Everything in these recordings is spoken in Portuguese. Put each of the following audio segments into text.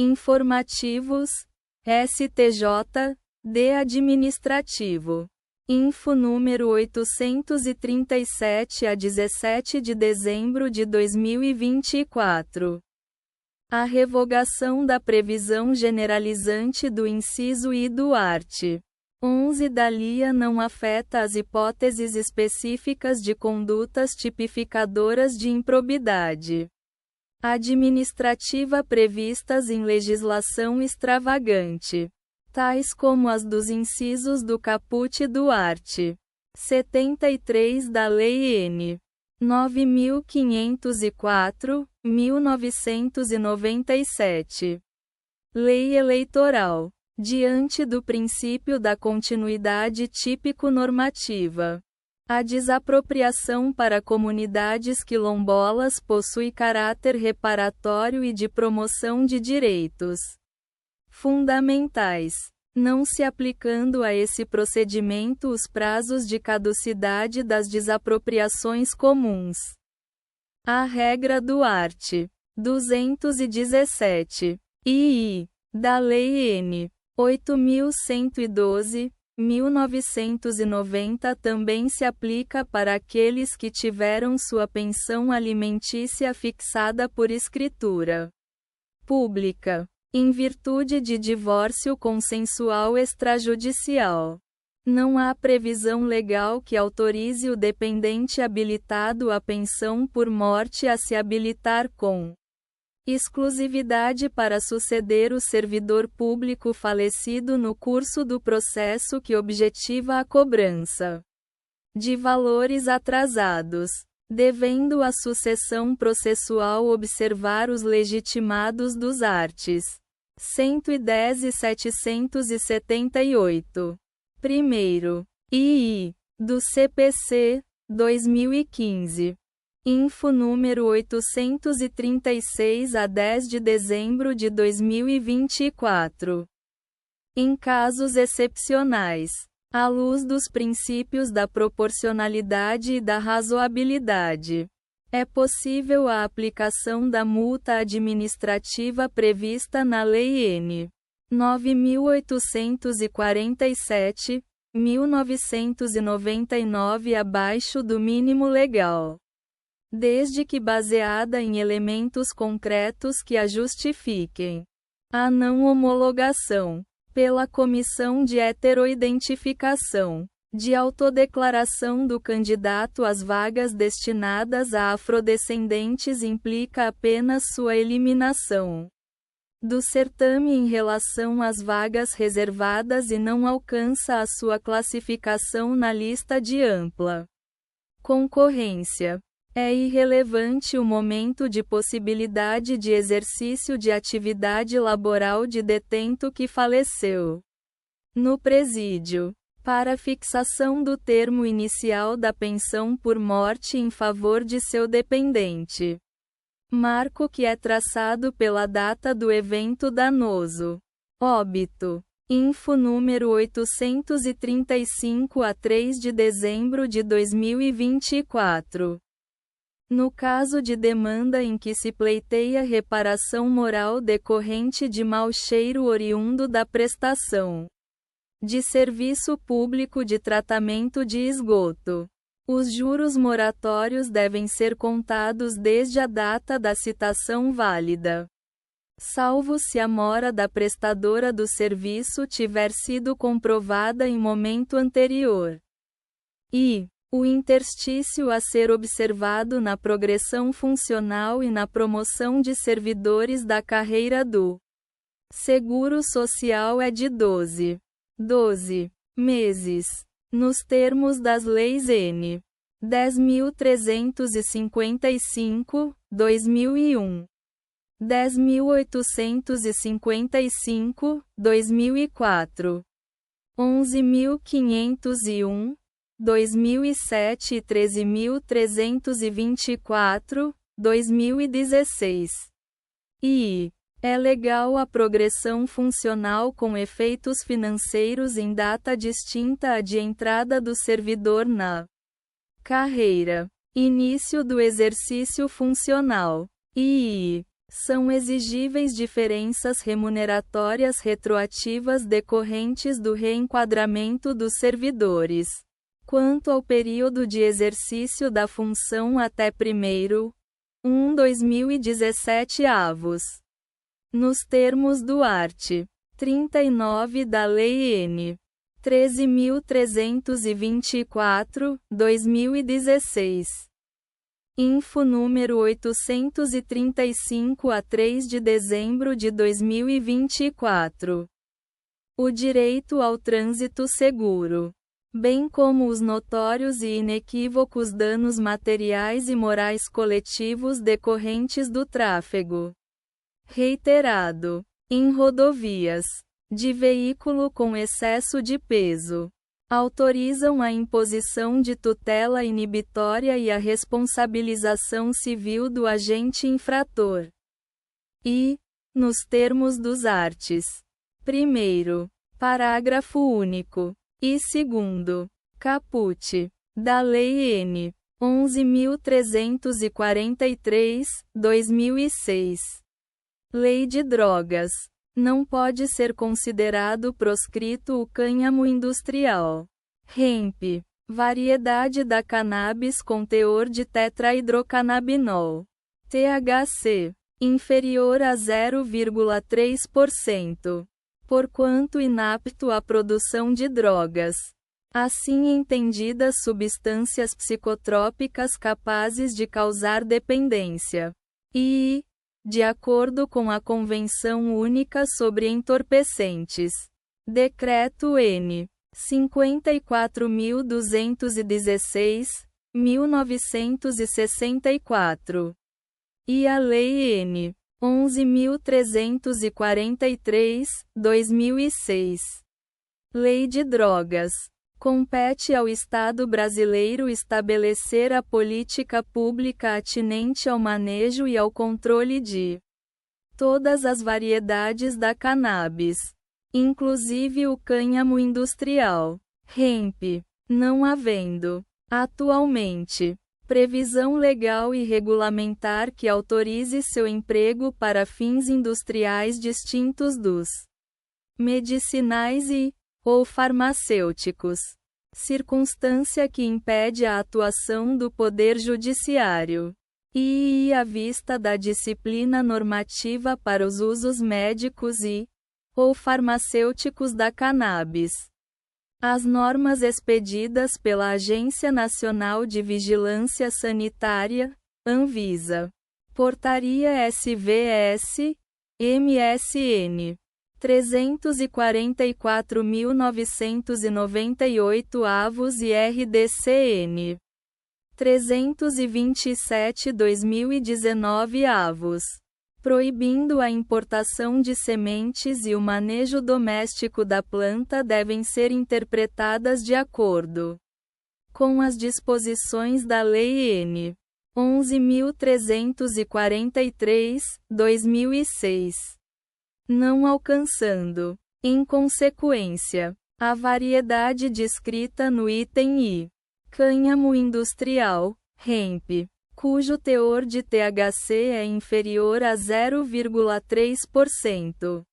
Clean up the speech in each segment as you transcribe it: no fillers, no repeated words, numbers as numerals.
Informativos, STJ, D administrativo. Info número 837 a 17 de dezembro de 2024. A revogação da previsão generalizante do inciso I do art. 11 da LIA não afeta as hipóteses específicas de condutas tipificadoras de improbidade administrativa previstas em legislação extravagante, tais como as dos incisos do caput do art. 73 da Lei N. 9.504, 1997. Lei Eleitoral. Diante do princípio da continuidade típico-normativa, a desapropriação para comunidades quilombolas possui caráter reparatório e de promoção de direitos fundamentais, não se aplicando a esse procedimento os prazos de caducidade das desapropriações comuns. A regra do art. 217. II. Da Lei N. 8.112, 1990 também se aplica para aqueles que tiveram sua pensão alimentícia fixada por escritura pública, em virtude de divórcio consensual extrajudicial. Não há previsão legal que autorize o dependente habilitado à pensão por morte a se habilitar com exclusividade para suceder o servidor público falecido no curso do processo que objetiva a cobrança de valores atrasados, devendo a sucessão processual observar os legitimados dos arts. 110 e 778. Primeiro. II. Do CPC, 2015. Info número 836 a 10 de dezembro de 2024. Em casos excepcionais, à luz dos princípios da proporcionalidade e da razoabilidade, é possível a aplicação da multa administrativa prevista na Lei N. 9.847, 1999 abaixo do mínimo legal, desde que baseada em elementos concretos que a justifiquem. A não homologação, pela Comissão de Heteroidentificação, de autodeclaração do candidato às vagas destinadas a afrodescendentes implica apenas sua eliminação do certame em relação às vagas reservadas e não alcança a sua classificação na lista de ampla concorrência. É irrelevante o momento de possibilidade de exercício de atividade laboral de detento que faleceu no presídio, para fixação do termo inicial da pensão por morte em favor de seu dependente. Marco que é traçado pela data do evento danoso. Óbito. Info número 835 a 3 de dezembro de 2024. No caso de demanda em que se pleiteia reparação moral decorrente de mau cheiro oriundo da prestação de serviço público de tratamento de esgoto, os juros moratórios devem ser contados desde a data da citação válida, salvo se a mora da prestadora do serviço tiver sido comprovada em momento anterior. E o interstício a ser observado na progressão funcional e na promoção de servidores da carreira do Seguro Social é de 12 meses, nos termos das leis N. 10.355, 2001, 10.855, 2004, 11.501, 2007 e 13.324, 2016. E é legal a progressão funcional com efeitos financeiros em data distinta à de entrada do servidor na carreira. Início do exercício funcional. são exigíveis diferenças remuneratórias retroativas decorrentes do reenquadramento dos servidores. Quanto ao período de exercício da função até 1º, 2017 avos. Nos termos do art. 39 da Lei N. 13.324, 2016. Info número 835 a 3 de dezembro de 2024. O direito ao trânsito seguro, bem como os notórios e inequívocos danos materiais e morais coletivos decorrentes do tráfego reiterado em rodovias de veículo com excesso de peso, autorizam a imposição de tutela inibitória e a responsabilização civil do agente infrator. E, nos termos dos arts. 1º, parágrafo único, e 2º, caput, da Lei N. 11.343, 2006. Lei de Drogas. Não pode ser considerado proscrito o cânhamo industrial. Hemp. Variedade da cannabis com teor de tetrahidrocannabinol. THC. Inferior a 0,3%. Porquanto inapto à produção de drogas. Assim entendidas substâncias psicotrópicas capazes de causar dependência. E, de acordo com a Convenção Única sobre Entorpecentes. Decreto N. 54.216, 1964. E a Lei N. 11.343, 2006. Lei de Drogas. Compete ao Estado brasileiro estabelecer a política pública atinente ao manejo e ao controle de todas as variedades da cannabis, inclusive o cânhamo industrial, hemp, não havendo, atualmente, previsão legal e regulamentar que autorize seu emprego para fins industriais distintos dos medicinais ou farmacêuticos, circunstância que impede a atuação do Poder Judiciário, e à vista da disciplina normativa para os usos médicos ou farmacêuticos da cannabis. As normas expedidas pela Agência Nacional de Vigilância Sanitária, Anvisa. Portaria SVS, MSN. 344.998 avos e RDCN. 327/2019 avos. Proibindo a importação de sementes e o manejo doméstico da planta devem ser interpretadas de acordo com as disposições da Lei N. 11.343, 2006. Não alcançando, em consequência, a variedade descrita no item I. Cânhamo industrial, hemp, cujo teor de THC é inferior a 0,3%.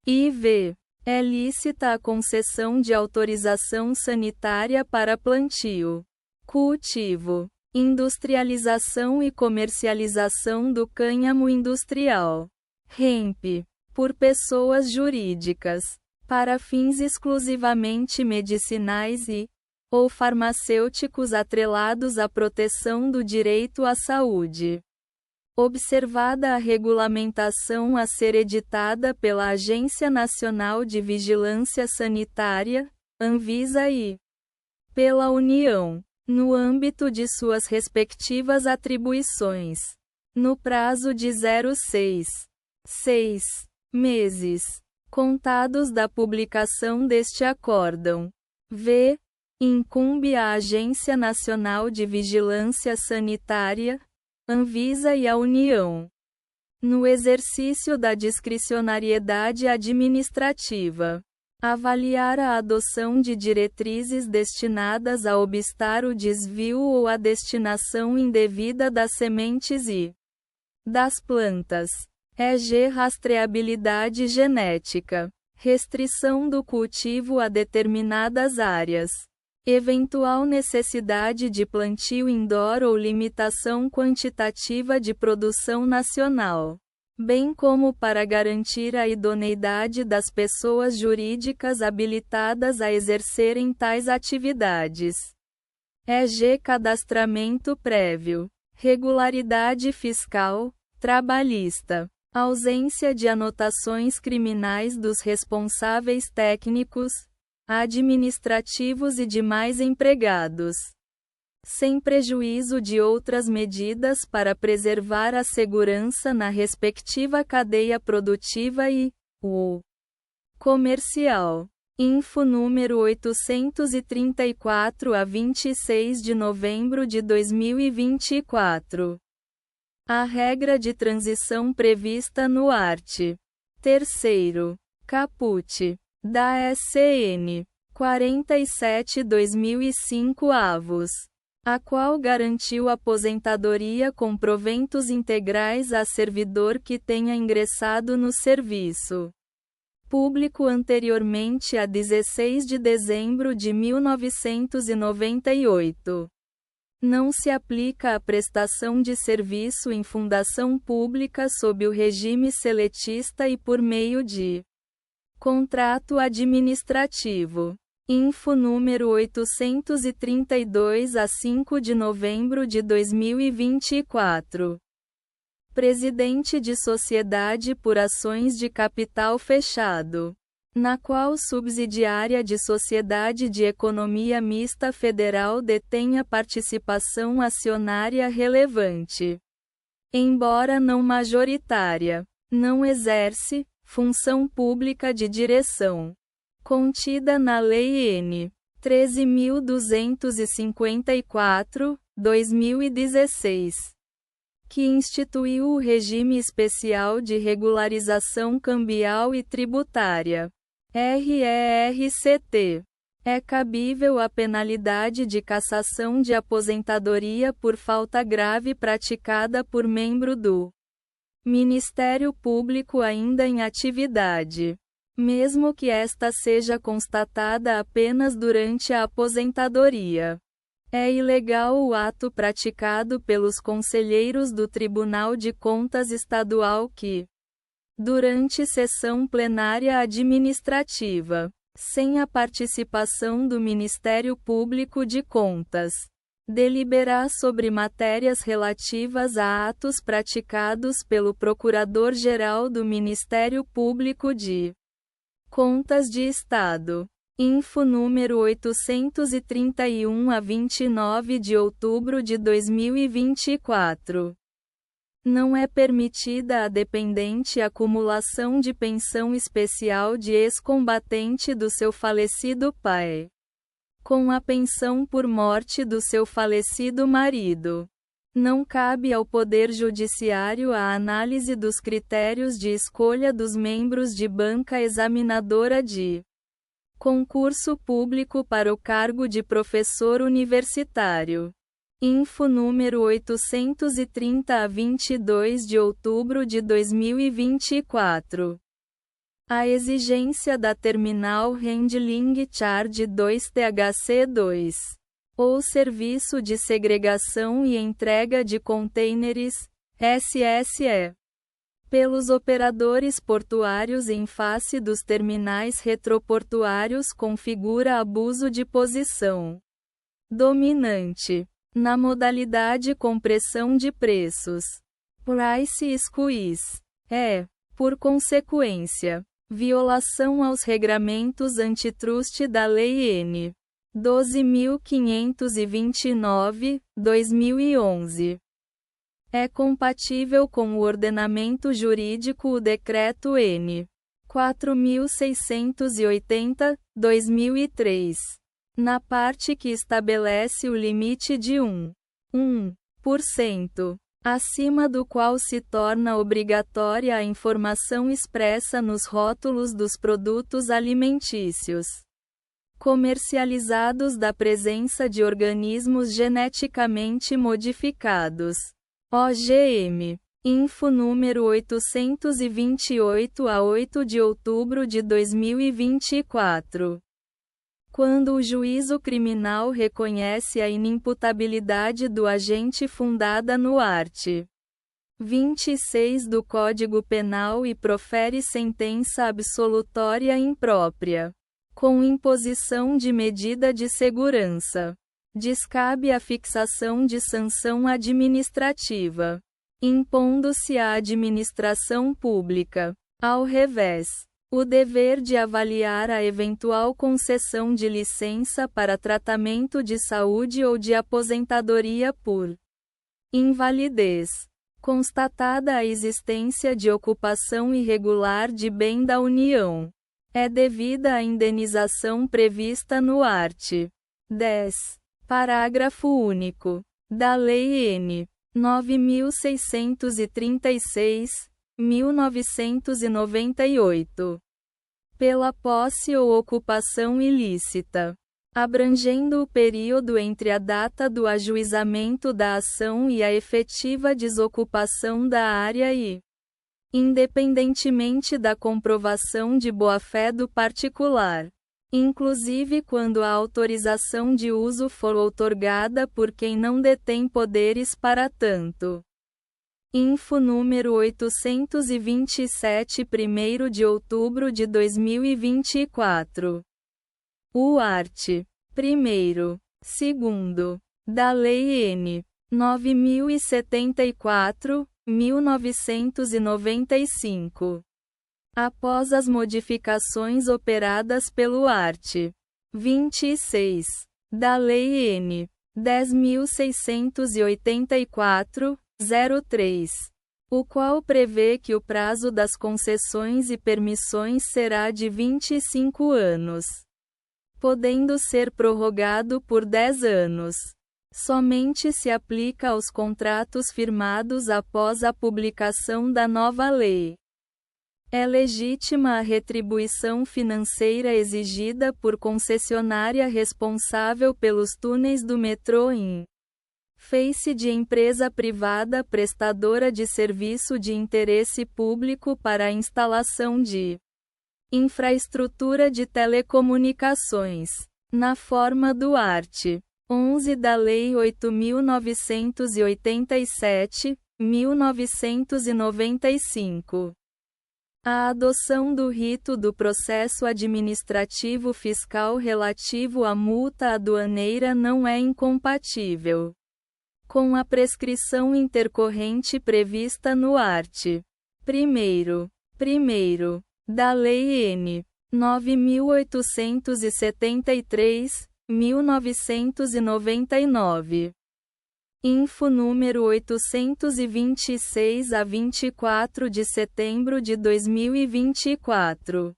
IV. É lícita a concessão de autorização sanitária para plantio, cultivo, industrialização e comercialização do cânhamo industrial, hemp, por pessoas jurídicas, para fins exclusivamente medicinais ou farmacêuticos atrelados à proteção do direito à saúde. Observada a regulamentação a ser editada pela Agência Nacional de Vigilância Sanitária, Anvisa e pela União, no âmbito de suas respectivas atribuições, no prazo de 6 meses, contados da publicação deste acórdão. V. Incumbe à Agência Nacional de Vigilância Sanitária, Anvisa e à União, no exercício da discricionariedade administrativa, avaliar a adoção de diretrizes destinadas a obstar o desvio ou a destinação indevida das sementes e das plantas, EG rastreabilidade genética. Restrição do cultivo a determinadas áreas. Eventual necessidade de plantio indoor ou limitação quantitativa de produção nacional. Bem como para garantir a idoneidade das pessoas jurídicas habilitadas a exercerem tais atividades. EG cadastramento prévio. Regularidade fiscal, trabalhista. Ausência de anotações criminais dos responsáveis técnicos, administrativos e demais empregados. Sem prejuízo de outras medidas para preservar a segurança na respectiva cadeia produtiva e comercial. Info número 834 a 26 de novembro de 2024. A regra de transição prevista no art. 3º caput da SCN 47/2005 avos, a qual garantiu aposentadoria com proventos integrais a servidor que tenha ingressado no serviço público anteriormente a 16 de dezembro de 1998. Não se aplica a prestação de serviço em fundação pública sob o regime seletista e por meio de contrato administrativo. Info número 832 a 5 de novembro de 2024. Presidente de sociedade por ações de capital fechado, na qual subsidiária de sociedade de economia mista federal detenha participação acionária relevante, embora não majoritária, não exerce função pública de direção, contida na Lei N. 13.254, 2016. Que instituiu o regime especial de regularização cambial e tributária. RERCT. É cabível a penalidade de cassação de aposentadoria por falta grave praticada por membro do Ministério Público ainda em atividade, mesmo que esta seja constatada apenas durante a aposentadoria. É ilegal o ato praticado pelos conselheiros do Tribunal de Contas Estadual que, durante sessão plenária administrativa, sem a participação do Ministério Público de Contas, deliberar sobre matérias relativas a atos praticados pelo Procurador-Geral do Ministério Público de Contas de Estado. Info número 831 a 29 de outubro de 2024. Não é permitida a dependente acumulação de pensão especial de ex-combatente do seu falecido pai, com a pensão por morte do seu falecido marido. Não cabe ao Poder Judiciário a análise dos critérios de escolha dos membros de banca examinadora de concurso público para o cargo de professor universitário. Info número 830 a 22 de outubro de 2024. A exigência da Terminal Handling Charge 2-THC2, ou Serviço de Segregação e Entrega de Contêineres, SSE, pelos operadores portuários em face dos terminais retroportuários configura abuso de posição dominante na modalidade compressão de preços, price squeeze. Por consequência, violação aos regramentos antitrust da Lei N. 12.529, 2011. É compatível com o ordenamento jurídico o Decreto N. 4.680, 2003. Na parte que estabelece o limite de 1% acima do qual se torna obrigatória a informação expressa nos rótulos dos produtos alimentícios comercializados da presença de organismos geneticamente modificados, OGM, Info número 828 a 8 de outubro de 2024. Quando o juízo criminal reconhece a inimputabilidade do agente fundada no art. 26 do Código Penal e profere sentença absolutória imprópria, com imposição de medida de segurança, descabe a fixação de sanção administrativa, impondo-se à administração pública, ao revés, o dever de avaliar a eventual concessão de licença para tratamento de saúde ou de aposentadoria por invalidez, constatada a existência de ocupação irregular de bem da União. É devida a indenização prevista no art. 10. Parágrafo único. Da Lei N. 9.636, 1998. Pela posse ou ocupação ilícita, abrangendo o período entre a data do ajuizamento da ação e a efetiva desocupação da área e, independentemente da comprovação de boa-fé do particular, inclusive quando a autorização de uso for outorgada por quem não detém poderes para tanto. Info número 827, 1º de outubro de 2024. O art. 1º, 2º, da Lei N. 9.074, 1995. Após as modificações operadas pelo art. 26. Da Lei N. 10.684, 03. O qual prevê que o prazo das concessões e permissões será de 25 anos, podendo ser prorrogado por 10 anos. Somente se aplica aos contratos firmados após a publicação da nova lei. É legítima a retribuição financeira exigida por concessionária responsável pelos túneis do metrô em face de empresa privada prestadora de serviço de interesse público para a instalação de infraestrutura de telecomunicações, na forma do art. 11 da Lei 8.987, 1995. A adoção do rito do processo administrativo fiscal relativo à multa aduaneira não é incompatível com a prescrição intercorrente prevista no art. 1º da Lei N. 9.873, 1999. Info número 826 a 24 de setembro de 2024.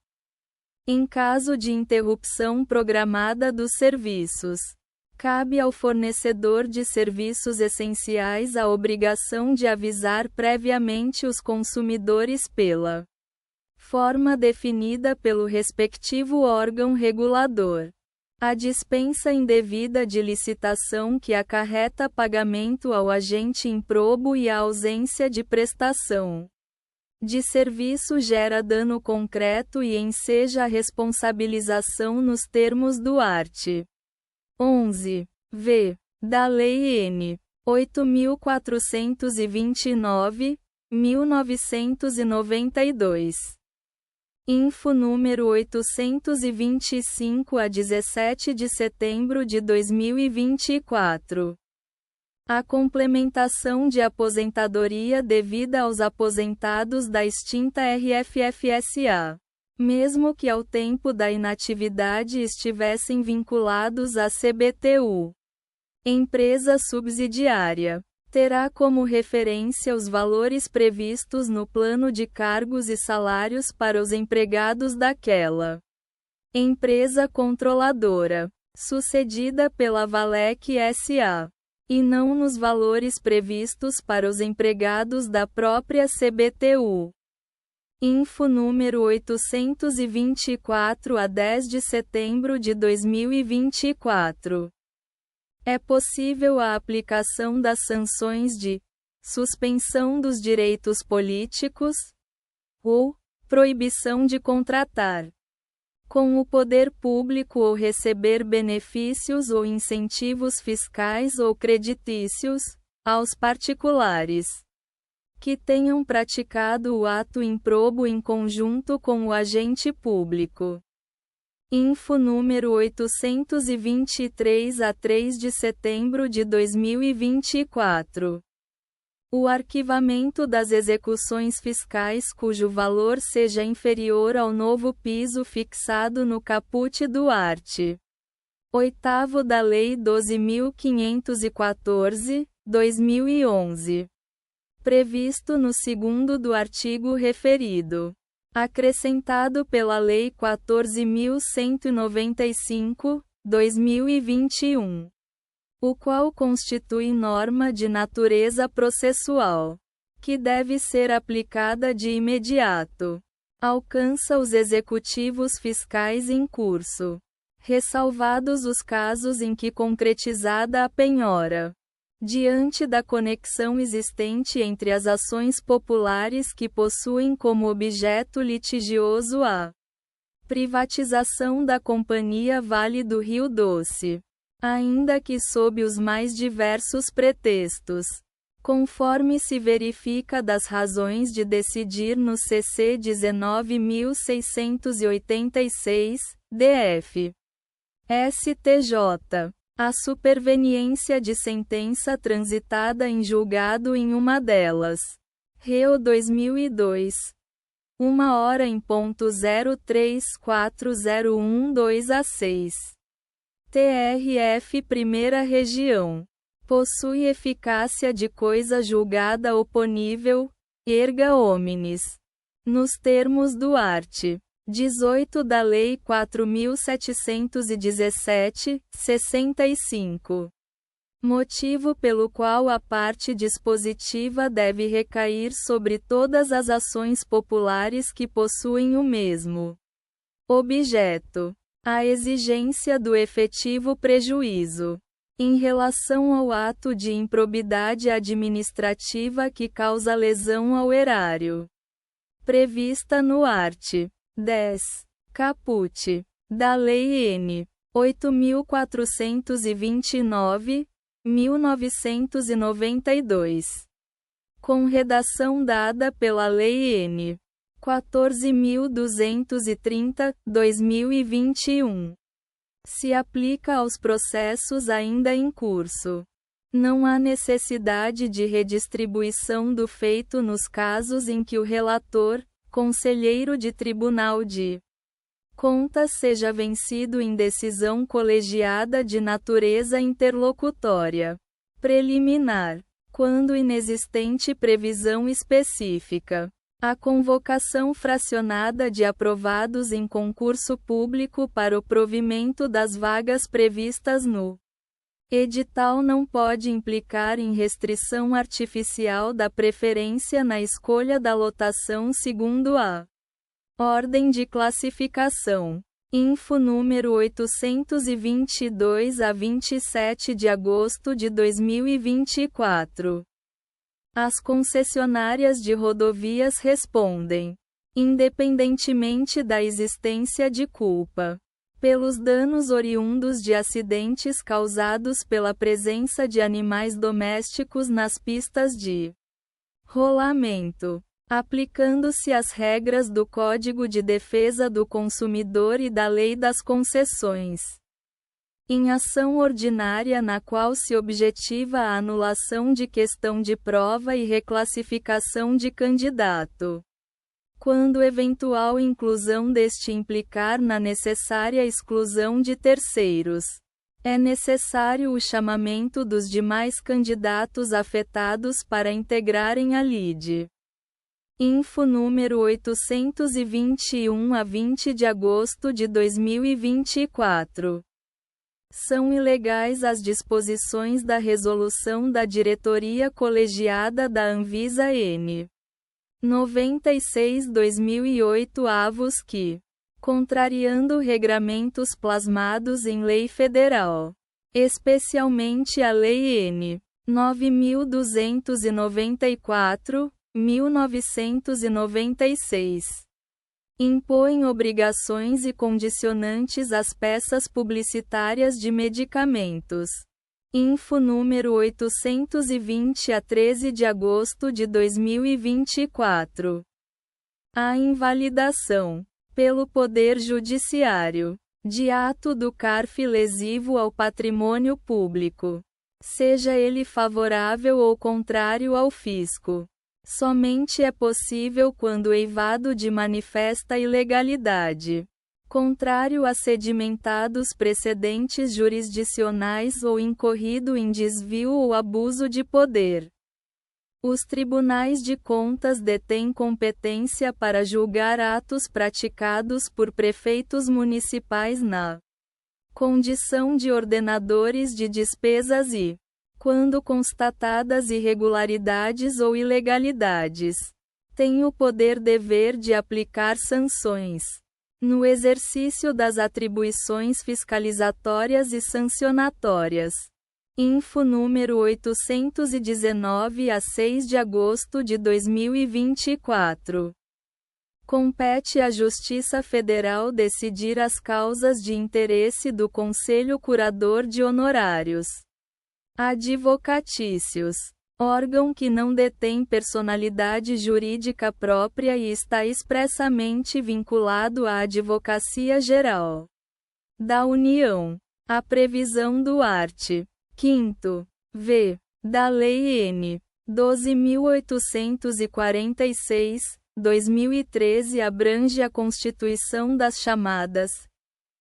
Em caso de interrupção programada dos serviços, cabe ao fornecedor de serviços essenciais a obrigação de avisar previamente os consumidores pela forma definida pelo respectivo órgão regulador. A dispensa indevida de licitação que acarreta pagamento ao agente improbo e a ausência de prestação de serviço gera dano concreto e enseja a responsabilização nos termos do art. 11. V. da Lei N. 8.429, 1992. Info número 825 a 17 de setembro de 2024. A complementação de aposentadoria devida aos aposentados da extinta RFFSA, mesmo que ao tempo da inatividade estivessem vinculados à CBTU, empresa subsidiária, terá como referência os valores previstos no plano de cargos e salários para os empregados daquela empresa controladora, sucedida pela Valec S.A., e não nos valores previstos para os empregados da própria CBTU. Info número 824 a 10 de setembro de 2024. É possível a aplicação das sanções de suspensão dos direitos políticos, ou proibição de contratar com o poder público ou receber benefícios ou incentivos fiscais ou creditícios, aos particulares que tenham praticado o ato improbo em conjunto com o agente público. Info número 823 a 3 de setembro de 2024. O arquivamento das execuções fiscais cujo valor seja inferior ao novo piso fixado no caput do art. 8º da Lei 12.514, 2011. Previsto no 2º do artigo referido. Acrescentado pela Lei 14.195, 2021. O qual constitui norma de natureza processual, que deve ser aplicada de imediato. Alcança os executivos fiscais em curso, ressalvados os casos em que concretizada a penhora, diante da conexão existente entre as ações populares que possuem como objeto litigioso a privatização da Companhia Vale do Rio Doce, ainda que sob os mais diversos pretextos, conforme se verifica das razões de decidir no CC 19.686, DF. STJ. A superveniência de sentença transitada em julgado em uma delas. Reo 2002. 1h em ponto 034012 a 6. TRF Primeira Região. Possui eficácia de coisa julgada oponível, erga omnes. Nos termos do art. 18 da Lei 4.717, 65. Motivo pelo qual a parte dispositiva deve recair sobre todas as ações populares que possuem o mesmo objeto. A exigência do efetivo prejuízo, em relação ao ato de improbidade administrativa que causa lesão ao erário, prevista no art. 10. Caput. Da Lei N. 8.429, 1992. Com redação dada pela Lei N. 14.230, 2021. Se aplica aos processos ainda em curso. Não há necessidade de redistribuição do feito nos casos em que o relator, conselheiro de tribunal de contas seja vencido em decisão colegiada de natureza interlocutória preliminar, quando inexistente previsão específica. A convocação fracionada de aprovados em concurso público para o provimento das vagas previstas no edital não pode implicar em restrição artificial da preferência na escolha da lotação segundo a ordem de classificação. Info número 822 a 27 de agosto de 2024. As concessionárias de rodovias respondem, independentemente da existência de culpa, pelos danos oriundos de acidentes causados pela presença de animais domésticos nas pistas de rolamento, aplicando-se as regras do Código de Defesa do Consumidor e da Lei das Concessões. Em ação ordinária na qual se objetiva a anulação de questão de prova e reclassificação de candidato, quando eventual inclusão deste implicar na necessária exclusão de terceiros, é necessário o chamamento dos demais candidatos afetados para integrarem a lide. Info número 821 a 20 de agosto de 2024. São ilegais as disposições da Resolução da Diretoria Colegiada da Anvisa N. 96/2008 avos que, contrariando regramentos plasmados em lei federal, especialmente a Lei N. 9.294, 1996. Impõe obrigações e condicionantes às peças publicitárias de medicamentos. Info número 820 a 13 de agosto de 2024. A invalidação, pelo Poder Judiciário, de ato do CARF lesivo ao patrimônio público, seja ele favorável ou contrário ao fisco, somente é possível quando eivado de manifesta ilegalidade, contrário a sedimentados precedentes jurisdicionais ou incorrido em desvio ou abuso de poder. Os tribunais de contas detêm competência para julgar atos praticados por prefeitos municipais na condição de ordenadores de despesas e, quando constatadas irregularidades ou ilegalidades, têm o poder-dever de aplicar sanções no exercício das atribuições fiscalizatórias e sancionatórias. Info número 819 a 6 de agosto de 2024. Compete à Justiça Federal decidir as causas de interesse do Conselho Curador de Honorários Advocatícios, órgão que não detém personalidade jurídica própria e está expressamente vinculado à Advocacia Geral da União. A previsão do art. 5º, v. da Lei N. 12.846, 2013 abrange a constituição das chamadas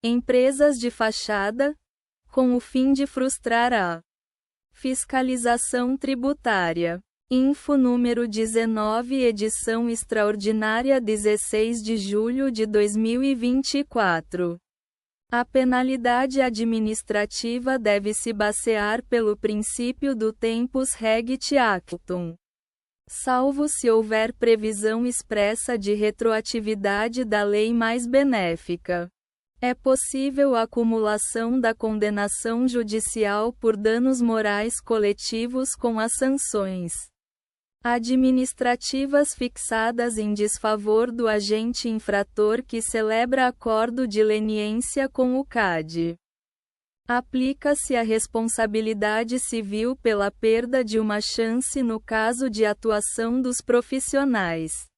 empresas de fachada, com o fim de frustrar a fiscalização tributária. Info número 19, edição extraordinária 16 de julho de 2024. A penalidade administrativa deve se basear pelo princípio do tempus regit actum, salvo se houver previsão expressa de retroatividade da lei mais benéfica. É possível a acumulação da condenação judicial por danos morais coletivos com as sanções administrativas fixadas em desfavor do agente infrator que celebra acordo de leniência com o CAD. Aplica-se a responsabilidade civil pela perda de uma chance no caso de atuação dos profissionais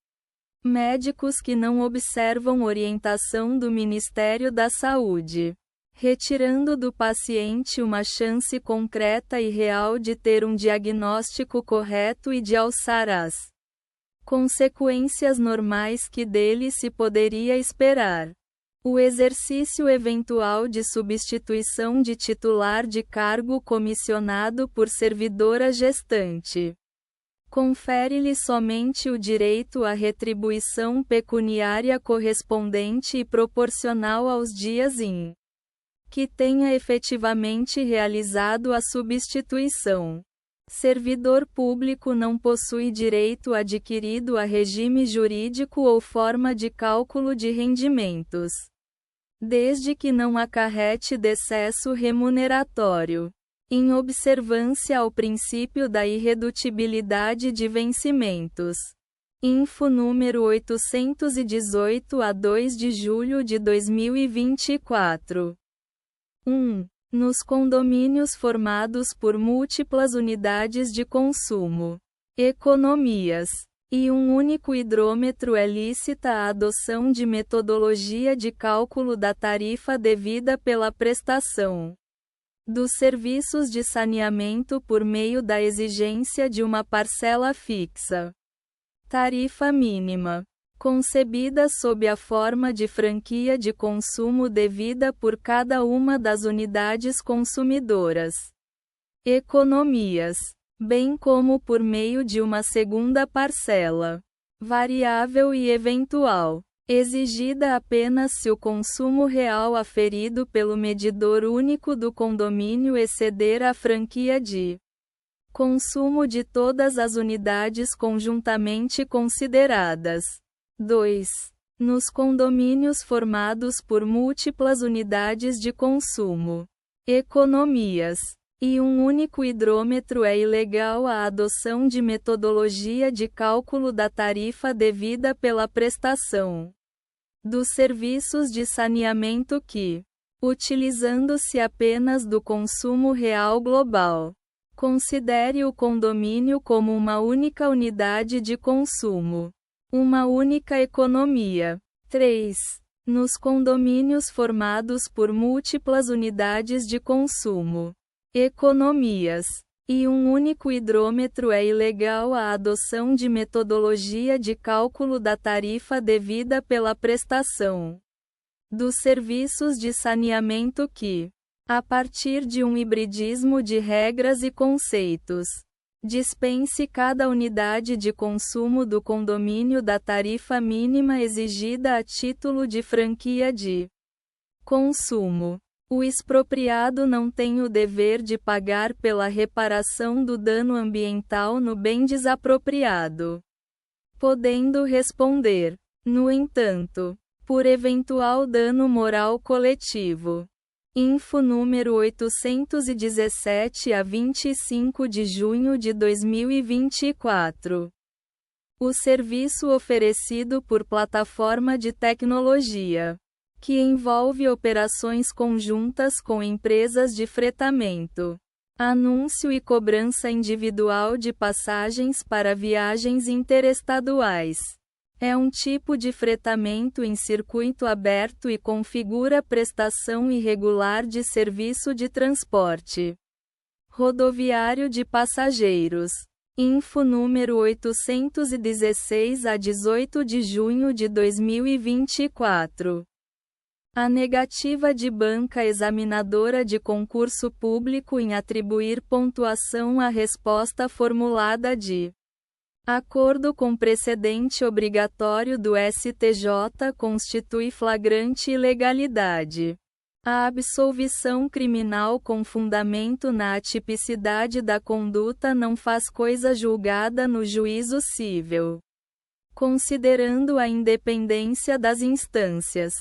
médicos que não observam orientação do Ministério da Saúde, retirando do paciente uma chance concreta e real de ter um diagnóstico correto e de alçar as consequências normais que dele se poderia esperar. O exercício eventual de substituição de titular de cargo comissionado por servidora gestante confere-lhe somente o direito à retribuição pecuniária correspondente e proporcional aos dias em que tenha efetivamente realizado a substituição. Servidor público não possui direito adquirido a regime jurídico ou forma de cálculo de rendimentos, desde que não acarrete decesso remuneratório, em observância ao princípio da irredutibilidade de vencimentos. Info número 818 a 2 de julho de 2024. 1. Nos condomínios formados por múltiplas unidades de consumo, economias e um único hidrômetro é lícita a adoção de metodologia de cálculo da tarifa devida pela prestação dos serviços de saneamento por meio da exigência de uma parcela fixa. Tarifa mínima, concebida sob a forma de franquia de consumo devida por cada uma das unidades consumidoras, economias, bem como por meio de uma segunda parcela, variável e eventual, exigida apenas se o consumo real aferido pelo medidor único do condomínio exceder a franquia de consumo de todas as unidades conjuntamente consideradas. 2. Nos condomínios formados por múltiplas unidades de consumo, economias e um único hidrômetro é ilegal a adoção de metodologia de cálculo da tarifa devida pela prestação dos serviços de saneamento que, utilizando-se apenas do consumo real global, considere o condomínio como uma única unidade de consumo, uma única economia. 3. Nos condomínios formados por múltiplas unidades de consumo, economias, e um único hidrômetro é ilegal a adoção de metodologia de cálculo da tarifa devida pela prestação dos serviços de saneamento que, a partir de um hibridismo de regras e conceitos, dispense cada unidade de consumo do condomínio da tarifa mínima exigida a título de franquia de consumo. O expropriado não tem o dever de pagar pela reparação do dano ambiental no bem desapropriado, podendo responder, no entanto, por eventual dano moral coletivo. Info número 817 a 25 de junho de 2024. O serviço oferecido por plataforma de tecnologia, que envolve operações conjuntas com empresas de fretamento, anúncio e cobrança individual de passagens para viagens interestaduais. É um tipo de fretamento em circuito aberto e configura prestação irregular de serviço de transporte rodoviário de passageiros. Info número 816 a 18 de junho de 2024. A negativa de banca examinadora de concurso público em atribuir pontuação à resposta formulada de acordo com precedente obrigatório do STJ constitui flagrante ilegalidade. A absolvição criminal com fundamento na atipicidade da conduta não faz coisa julgada no juízo cível, considerando a independência das instâncias.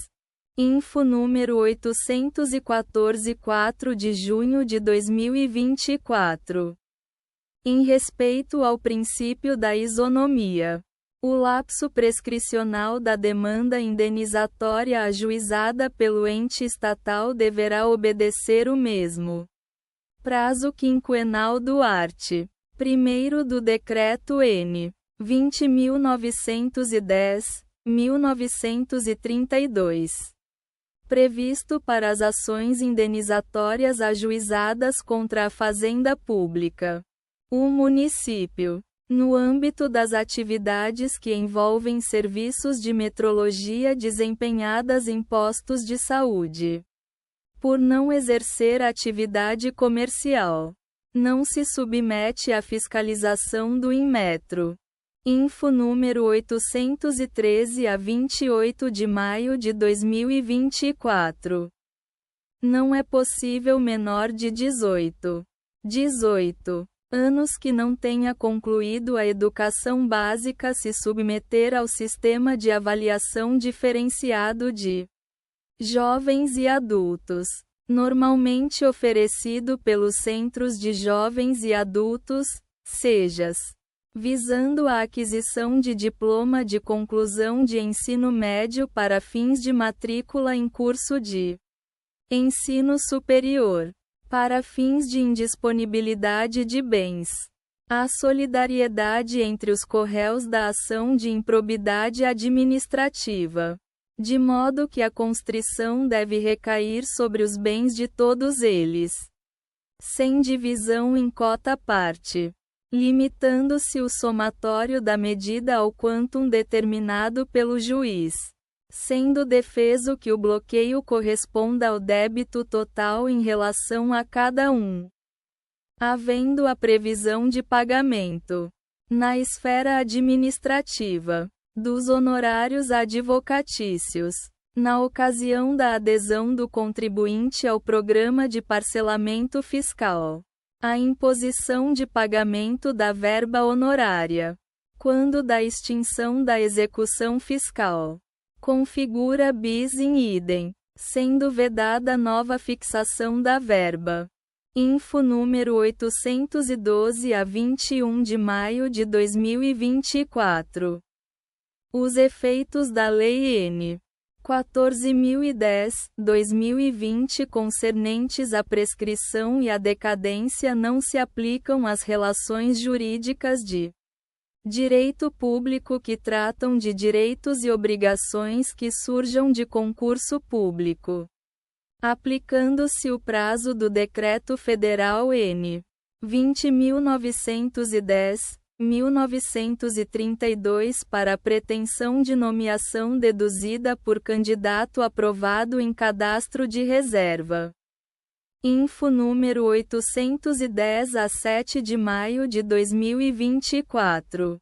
Info número 814 4 de junho de 2024. Em respeito ao princípio da isonomia, o lapso prescricional da demanda indenizatória ajuizada pelo ente estatal deverá obedecer o mesmo prazo quinquenal do art. 1º do Decreto N. 20.910, 1932. Previsto para as ações indenizatórias ajuizadas contra a Fazenda Pública, o município, no âmbito das atividades que envolvem serviços de metrologia desempenhadas em postos de saúde, por não exercer atividade comercial, não se submete à fiscalização do Inmetro. Info número 813 a 28 de maio de 2024. Não é possível menor de 18 anos que não tenha concluído a educação básica se submeter ao sistema de avaliação diferenciado de jovens e adultos, normalmente oferecido pelos centros de jovens e adultos, SEJAs, visando a aquisição de diploma de conclusão de ensino médio para fins de matrícula em curso de ensino superior, para fins de indisponibilidade de bens. A solidariedade entre os corréus da ação de improbidade administrativa, de modo que a constrição deve recair sobre os bens de todos eles, sem divisão em cota-parte, limitando-se o somatório da medida ao quantum determinado pelo juiz, sendo defeso que o bloqueio corresponda ao débito total em relação a cada um, havendo a previsão de pagamento, na esfera administrativa, dos honorários advocatícios, na ocasião da adesão do contribuinte ao programa de parcelamento fiscal, a imposição de pagamento da verba honorária, quando da extinção da execução fiscal, configura bis in idem, sendo vedada nova fixação da verba. Info número 812 a 21 de maio de 2024. Os efeitos da Lei N. 14.010/2020 concernentes à prescrição e à decadência não se aplicam às relações jurídicas de direito público que tratam de direitos e obrigações que surjam de concurso público. Aplicando-se o prazo do Decreto Federal N. 20.910/1932 para a pretensão de nomeação deduzida por candidato aprovado em cadastro de reserva. Info número 810 a 7 de maio de 2024.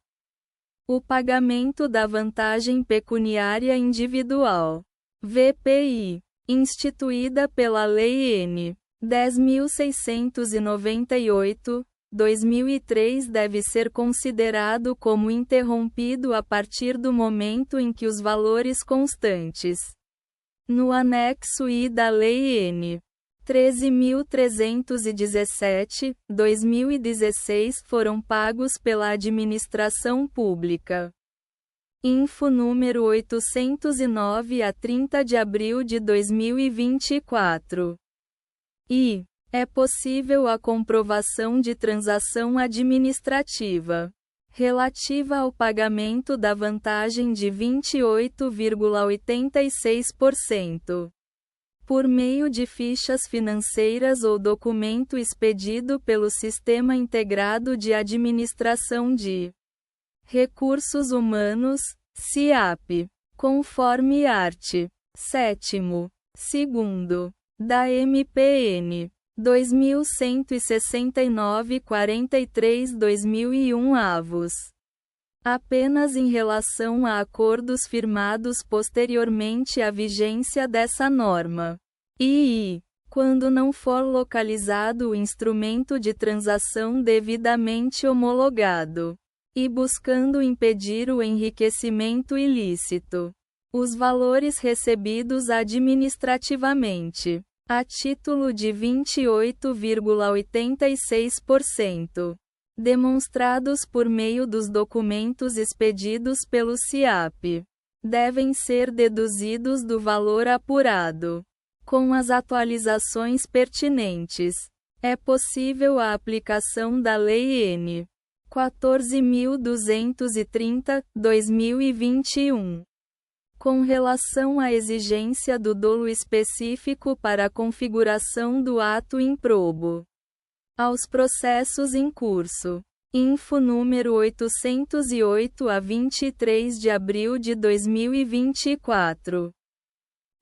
O pagamento da vantagem pecuniária individual, VPI, instituída pela Lei N. 10.698/2003 deve ser considerado como interrompido a partir do momento em que os valores constantes no anexo I da Lei N. 13.317/2016 foram pagos pela administração pública. Info número 809 a 30 de abril de 2024. E é possível a comprovação de transação administrativa relativa ao pagamento da vantagem de 28,86%. Por meio de fichas financeiras ou documento expedido pelo Sistema Integrado de Administração de Recursos Humanos, SIAP, conforme art. 7º, 2º, da MPN 2169/43/2001 avos. Apenas em relação a acordos firmados posteriormente à vigência dessa norma. E, quando não for localizado o instrumento de transação devidamente homologado, e buscando impedir o enriquecimento ilícito, os valores recebidos administrativamente, a título de 28,86%. Demonstrados por meio dos documentos expedidos pelo SIAP, devem ser deduzidos do valor apurado, com as atualizações pertinentes. É possível a aplicação da Lei N. 14.230/2021. Com relação à exigência do dolo específico para a configuração do ato improbo. Aos processos em curso. Info número 808 a 23 de abril de 2024.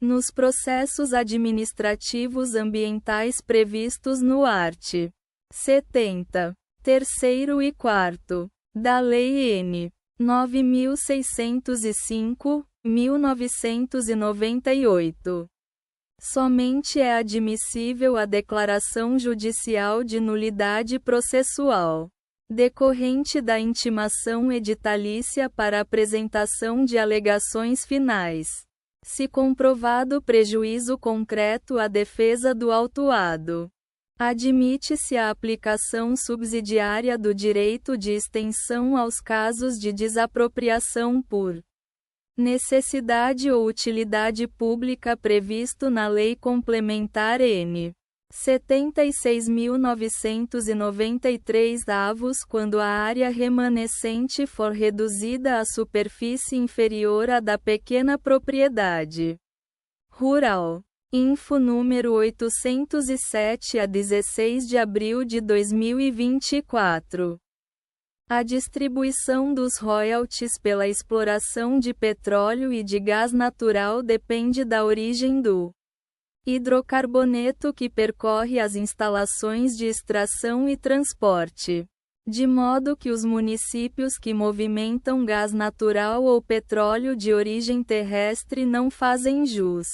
Nos processos administrativos ambientais previstos no art. 70, terceiro e quarto, da Lei N. 9.605/1998. Somente é admissível a declaração judicial de nulidade processual, decorrente da intimação editalícia para apresentação de alegações finais, se comprovado prejuízo concreto à defesa do autuado. Admite-se a aplicação subsidiária do direito de extensão aos casos de desapropriação por necessidade ou utilidade pública previsto na Lei Complementar N. 76.993 avos quando a área remanescente for reduzida à superfície inferior à da pequena propriedade rural. Info número 807 a 16 de abril de 2024. A distribuição dos royalties pela exploração de petróleo e de gás natural depende da origem do hidrocarboneto que percorre as instalações de extração e transporte. De modo que os municípios que movimentam gás natural ou petróleo de origem terrestre não fazem jus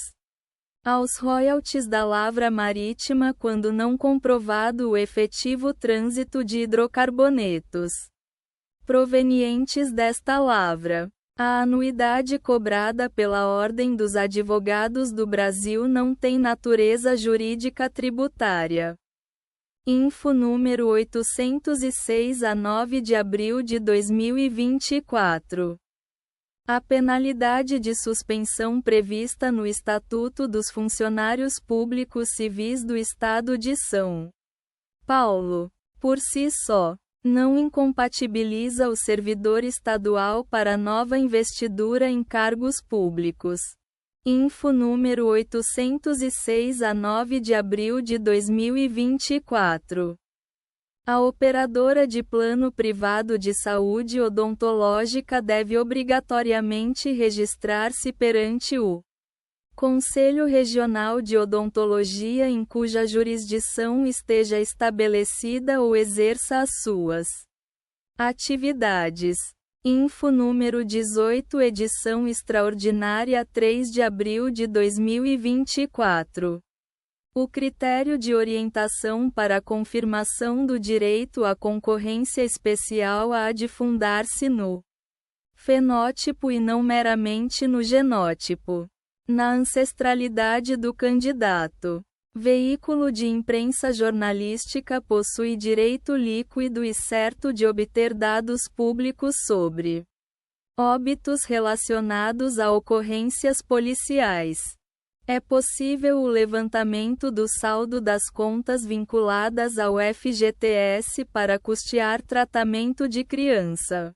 aos royalties da lavra marítima quando não comprovado o efetivo trânsito de hidrocarbonetos provenientes desta lavra. A anuidade cobrada pela Ordem dos Advogados do Brasil não tem natureza jurídica tributária. Info número 806 a 9 de abril de 2024. A penalidade de suspensão prevista no Estatuto dos Funcionários Públicos Civis do Estado de São Paulo, por si só, não incompatibiliza o servidor estadual para nova investidura em cargos públicos. Info número 806 a 9 de abril de 2024. A operadora de plano privado de saúde odontológica deve obrigatoriamente registrar-se perante o Conselho Regional de Odontologia em cuja jurisdição esteja estabelecida ou exerça as suas atividades. Info número 18, edição extraordinária 3 de abril de 2024. O critério de orientação para a confirmação do direito à concorrência especial há de fundar-se no fenótipo e não meramente no genótipo. Na ancestralidade do candidato. Veículo de imprensa jornalística possui direito líquido e certo de obter dados públicos sobre óbitos relacionados a ocorrências policiais. É possível o levantamento do saldo das contas vinculadas ao FGTS para custear tratamento de criança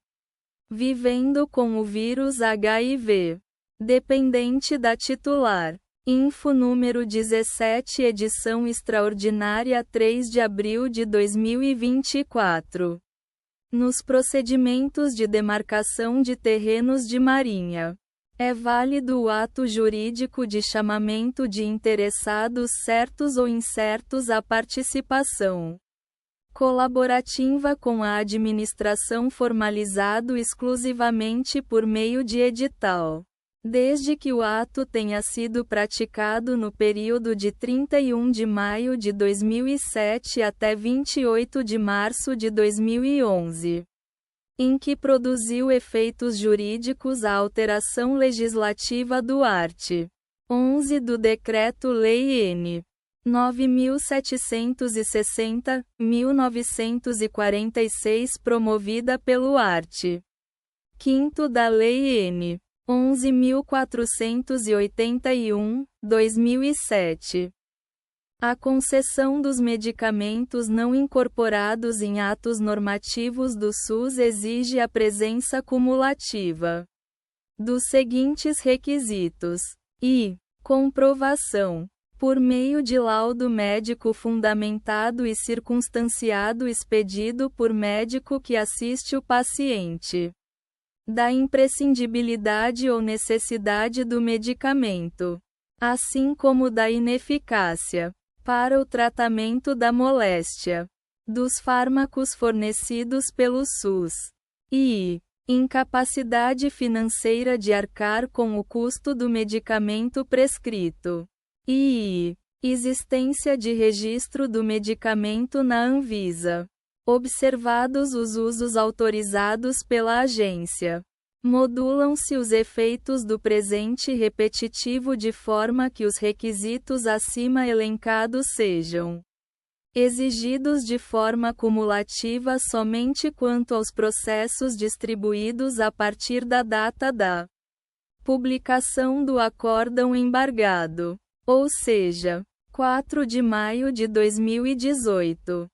vivendo com o vírus HIV, dependente da titular. Info número 17, edição extraordinária 3 de abril de 2024. Nos procedimentos de demarcação de terrenos de marinha, é válido o ato jurídico de chamamento de interessados certos ou incertos à participação colaborativa com a administração formalizado exclusivamente por meio de edital. Desde que o ato tenha sido praticado no período de 31 de maio de 2007 até 28 de março de 2011, em que produziu efeitos jurídicos a alteração legislativa do art. 11 do Decreto-Lei N. 9.760/1946 promovida pelo art. 5º da Lei N. 11.481, 2007. A concessão dos medicamentos não incorporados em atos normativos do SUS exige a presença cumulativa dos seguintes requisitos: e comprovação, por meio de laudo médico fundamentado e circunstanciado expedido por médico que assiste o paciente, da imprescindibilidade ou necessidade do medicamento, assim como da ineficácia, para o tratamento da moléstia, dos fármacos fornecidos pelo SUS, e incapacidade financeira de arcar com o custo do medicamento prescrito, e existência de registro do medicamento na Anvisa. Observados os usos autorizados pela agência, modulam-se os efeitos do presente repetitivo de forma que os requisitos acima elencados sejam exigidos de forma cumulativa somente quanto aos processos distribuídos a partir da data da publicação do acórdão embargado, ou seja, 4 de maio de 2018.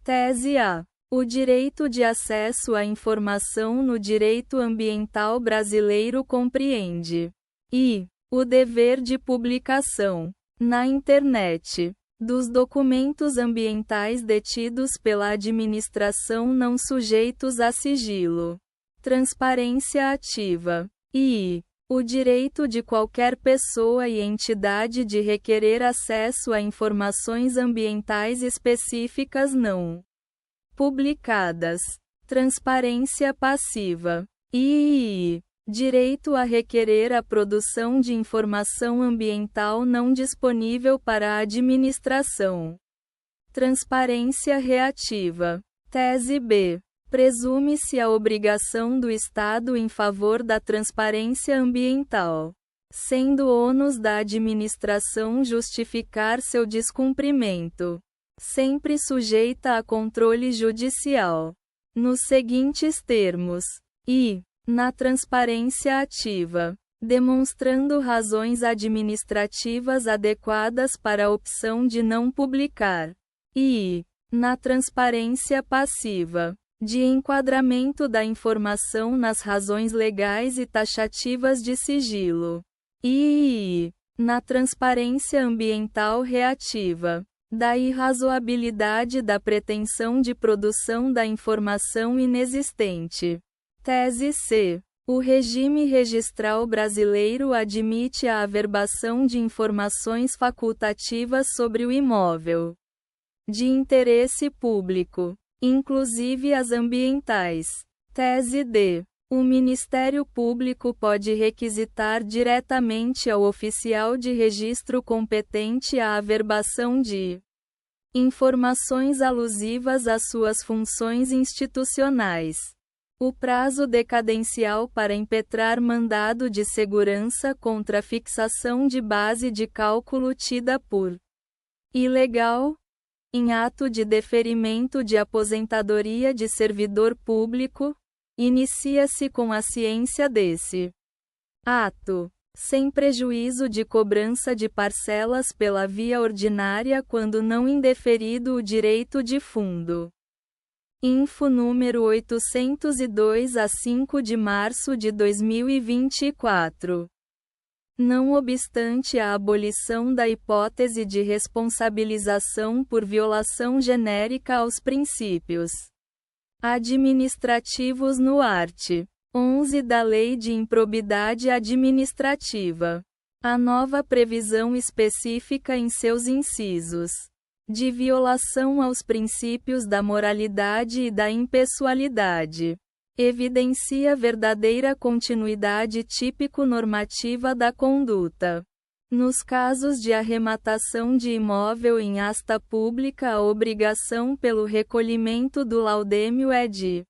Tese A. O direito de acesso à informação no direito ambiental brasileiro compreende e o dever de publicação, na internet, dos documentos ambientais detidos pela administração não sujeitos a sigilo, transparência ativa, e o direito de qualquer pessoa e entidade de requerer acesso a informações ambientais específicas não publicadas, transparência passiva, e direito a requerer a produção de informação ambiental não disponível para a administração, transparência reativa. Tese B. Presume-se a obrigação do Estado em favor da transparência ambiental, sendo ônus da administração justificar seu descumprimento. sempre sujeita a controle judicial, nos seguintes termos, e, na transparência ativa, demonstrando razões administrativas adequadas para a opção de não publicar, e, na transparência passiva, de enquadramento da informação nas razões legais e taxativas de sigilo, e, na transparência ambiental reativa, da irrazoabilidade da pretensão de produção da informação inexistente. Tese C. O regime registral brasileiro admite a averbação de informações facultativas sobre o imóvel de interesse público, inclusive as ambientais. Tese D. O Ministério Público pode requisitar diretamente ao oficial de registro competente a averbação de informações alusivas às suas funções institucionais. O prazo decadencial para impetrar mandado de segurança contra a fixação de base de cálculo tida por ilegal, em ato de deferimento de aposentadoria de servidor público, inicia-se com a ciência desse ato, sem prejuízo de cobrança de parcelas pela via ordinária quando não indeferido o direito de fundo. Info número 802 a 5 de março de 2024. Não obstante a abolição da hipótese de responsabilização por violação genérica aos princípios administrativos no art. 11 da Lei de Improbidade Administrativa, a nova previsão específica em seus incisos de violação aos princípios da moralidade e da impessoalidade evidencia verdadeira continuidade típico-normativa da conduta. Nos casos de arrematação de imóvel em asta pública, a obrigação pelo recolhimento do laudêmio é de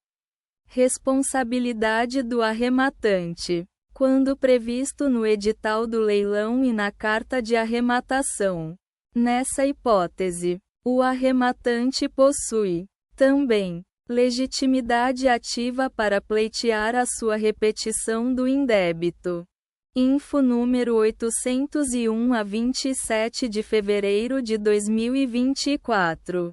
responsabilidade do arrematante, quando previsto no edital do leilão e na carta de arrematação. Nessa hipótese, o arrematante possui, também, legitimidade ativa para pleitear a sua repetição do indébito. Info número 801 a 27 de fevereiro de 2024.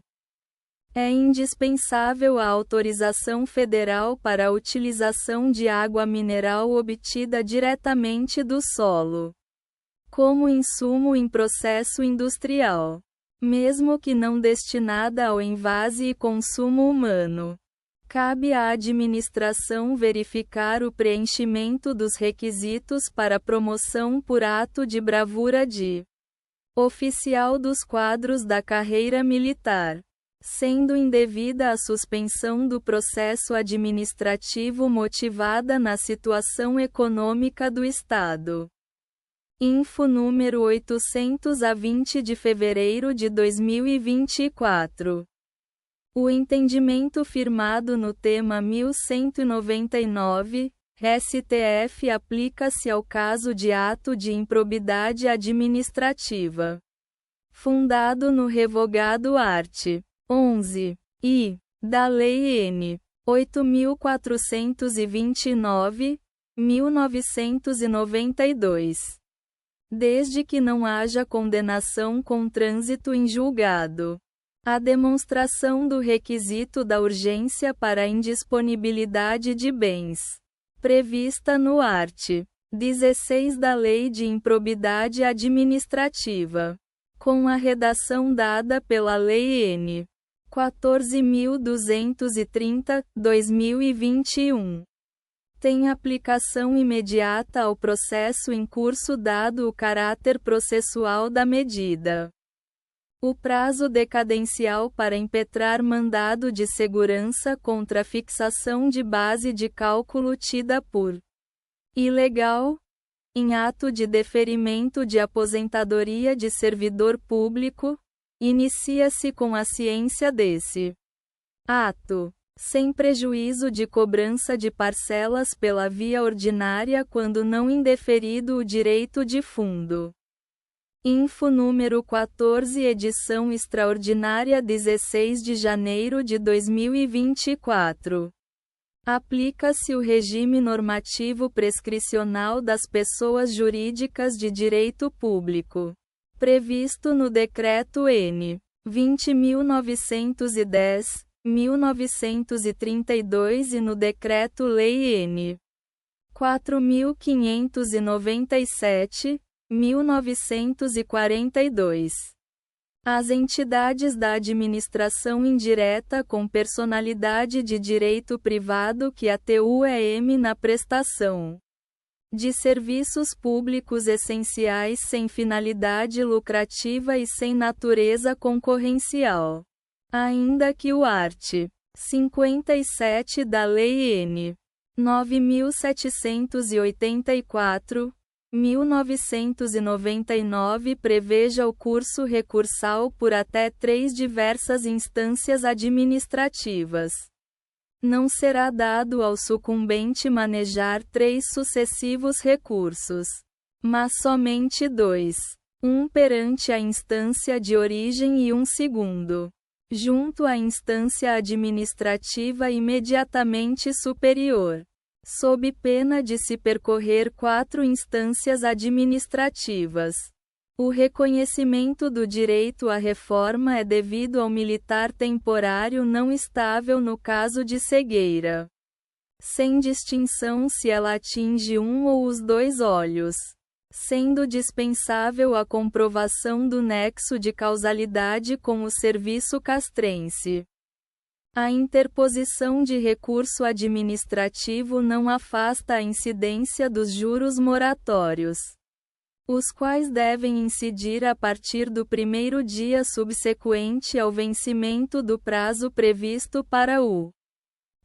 É indispensável a autorização federal para a utilização de água mineral obtida diretamente do solo, como insumo em processo industrial, mesmo que não destinada ao envase e consumo humano. Cabe à administração verificar o preenchimento dos requisitos para promoção por ato de bravura de oficial dos quadros da carreira militar, sendo indevida a suspensão do processo administrativo motivada na situação econômica do Estado. Info número 800 a 20 de fevereiro de 2024. O entendimento firmado no tema 1199, STF aplica-se ao caso de ato de improbidade administrativa, fundado no revogado art. 11. I. da Lei N. 8.429, 1992. Desde que não haja condenação com trânsito em julgado. A demonstração do requisito da urgência para a indisponibilidade de bens, prevista no art. 16 da Lei de Improbidade Administrativa, com a redação dada pela Lei N. 14.230, 2021. Tem aplicação imediata ao processo em curso dado o caráter processual da medida. O prazo decadencial para impetrar mandado de segurança contra a fixação de base de cálculo tida por ilegal, em ato de deferimento de aposentadoria de servidor público, inicia-se com a ciência desse ato, sem prejuízo de cobrança de parcelas pela via ordinária quando não indeferido o direito de fundo. Info número 14, edição extraordinária 16 de janeiro de 2024. Aplica-se o regime normativo prescricional das pessoas jurídicas de direito público, previsto no Decreto N. 20.910, 1932 e no Decreto-Lei N. 4.597, 1942. As entidades da administração indireta com personalidade de direito privado que atuem na prestação de serviços públicos essenciais sem finalidade lucrativa e sem natureza concorrencial. Ainda que o art. 57 da Lei N. 9.784, 1999 preveja o curso recursal por até 3 diversas instâncias administrativas. Não será dado ao sucumbente manejar 3 sucessivos recursos, mas somente 2. Um perante a instância de origem e um segundo, junto à instância administrativa imediatamente superior, sob pena de se percorrer 4 instâncias administrativas. O reconhecimento do direito à reforma é devido ao militar temporário não estável no caso de cegueira, sem distinção se ela atinge um ou os 2 olhos, sendo dispensável a comprovação do nexo de causalidade com o serviço castrense. A interposição de recurso administrativo não afasta a incidência dos juros moratórios, os quais devem incidir a partir do primeiro dia subsequente ao vencimento do prazo previsto para o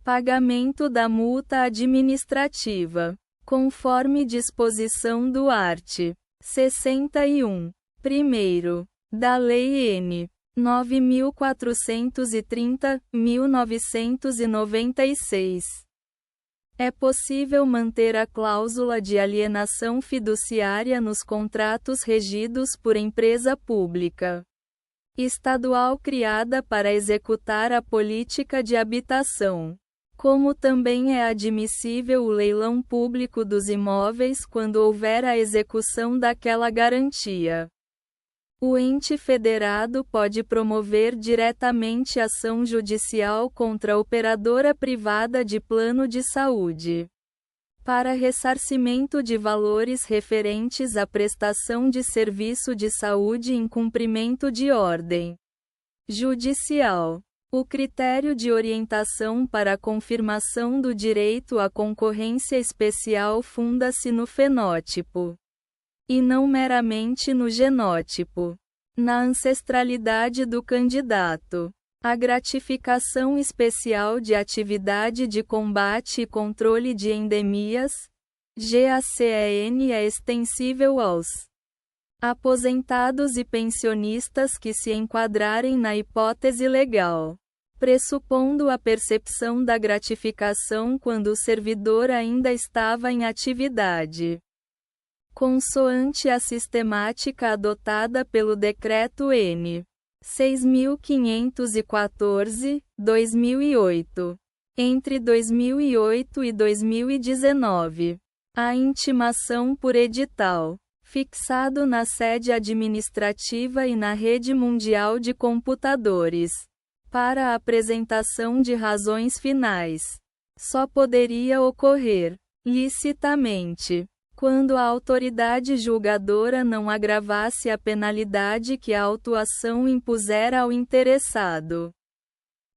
pagamento da multa administrativa, conforme disposição do art. 61. Primeiro, da Lei N. 9.430, 1996. É possível manter a cláusula de alienação fiduciária nos contratos regidos por empresa pública estadual criada para executar a política de habitação, como também é admissível o leilão público dos imóveis quando houver a execução daquela garantia. O ente federado pode promover diretamente ação judicial contra a operadora privada de plano de saúde, para ressarcimento de valores referentes à prestação de serviço de saúde em cumprimento de ordem judicial. O critério de orientação para a confirmação do direito à concorrência especial funda-se no fenótipo, e não meramente no genótipo, na ancestralidade do candidato. A gratificação especial de atividade de combate e controle de endemias, GACEN, é extensível aos aposentados e pensionistas que se enquadrarem na hipótese legal, pressupondo a percepção da gratificação quando o servidor ainda estava em atividade, consoante a sistemática adotada pelo Decreto N. 6.514, 2008. Entre 2008 e 2019. A intimação por edital, fixado na sede administrativa e na rede mundial de computadores, para a apresentação de razões finais, só poderia ocorrer, licitamente, quando a autoridade julgadora não agravasse a penalidade que a autuação impusera ao interessado.